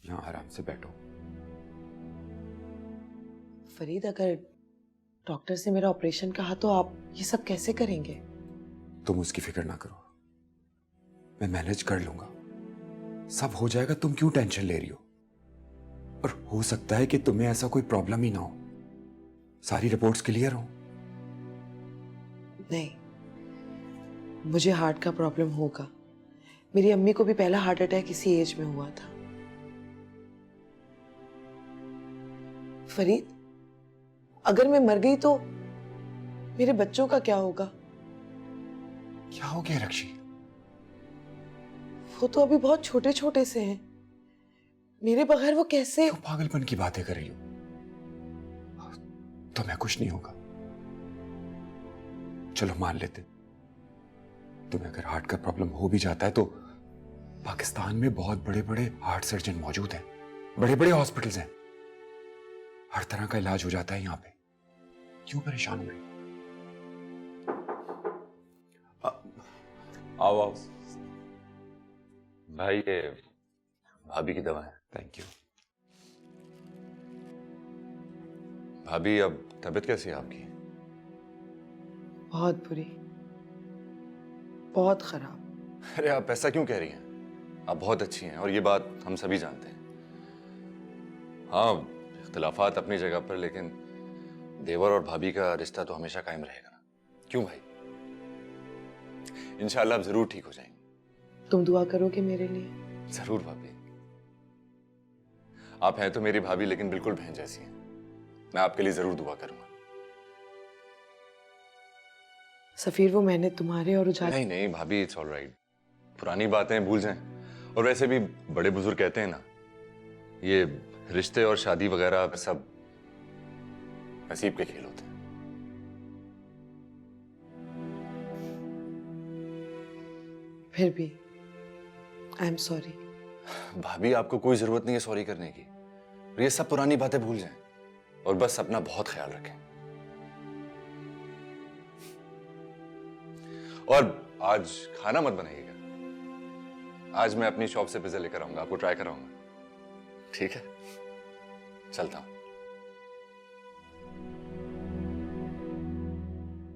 यहां आराम से बैठो। फरीद, अगर डॉक्टर से मेरा ऑपरेशन कहा तो आप ये सब कैसे करेंगे? तुम उसकी फिक्र ना करो, मैं मैनेज कर लूंगा, सब हो जाएगा। तुम क्यों टेंशन ले रही हो? और हो सकता है कि तुम्हें ऐसा कोई प्रॉब्लम ही ना हो। सारी रिपोर्ट्स क्लियर हो? नहीं, मुझे हार्ट का प्रॉब्लम होगा। मेरी अम्मी को भी पहला हार्ट अटैक इसी एज में हुआ था। फरीद, अगर मैं मर गई तो मेरे बच्चों का क्या होगा? क्या हो गया रक्षी? वो तो अभी बहुत छोटे छोटे से हैं। मेरे बगैर वो कैसे? क्यों पागलपन की बातें कर रही हो? तुम्हें कुछ नहीं होगा। चलो मान लेते, तुम्हें अगर हार्ट का प्रॉब्लम हो भी जाता है तो पाकिस्तान में बहुत बड़े बड़े हार्ट सर्जन मौजूद हैं, बड़े बड़े हॉस्पिटल्स हैं, हर तरह का इलाज हो जाता है यहां पे। क्यों परेशान हो रही? आओ आओ भाई, ये भाभी की दवा है। Thank you. भाभी, अब तबीयत कैसी है आपकी? बहुत बुरी, बहुत खराब। अरे आप ऐसा क्यों कह रही हैं? आप बहुत अच्छी हैं और ये बात हम सभी जानते हैं। हाँ, इख्तिलाफात अपनी जगह पर, लेकिन देवर और भाभी का रिश्ता तो हमेशा कायम रहेगा ना। क्यों भाई? इंशाल्लाह आप जरूर ठीक हो जाएंगे। तुम दुआ करोगे मेरे लिए? जरूर भाभी। आप हैं तो मेरी भाभी, लेकिन बिल्कुल बहन जैसी हैं। मैं आपके लिए जरूर दुआ करूंगा। सफीर, वो मैंने तुम्हारे और उजाला। नहीं नहीं भाभी, इट्स ऑल राइट। पुरानी बातें भूल जाएं। और वैसे भी बड़े बुजुर्ग कहते हैं ना, ये रिश्ते और शादी वगैरह सब नसीब के खेल होते हैं। फिर भी आई एम सॉरी। भाभी, आपको कोई जरूरत नहीं है सॉरी करने की। और ये सब पुरानी बातें भूल जाएं और बस अपना बहुत ख्याल रखें। और आज खाना मत बनाइएगा। आज मैं अपनी शॉप से पिज्जा लेकर आऊंगा, आपको ट्राई कराऊंगा। ठीक है, चलता हूं।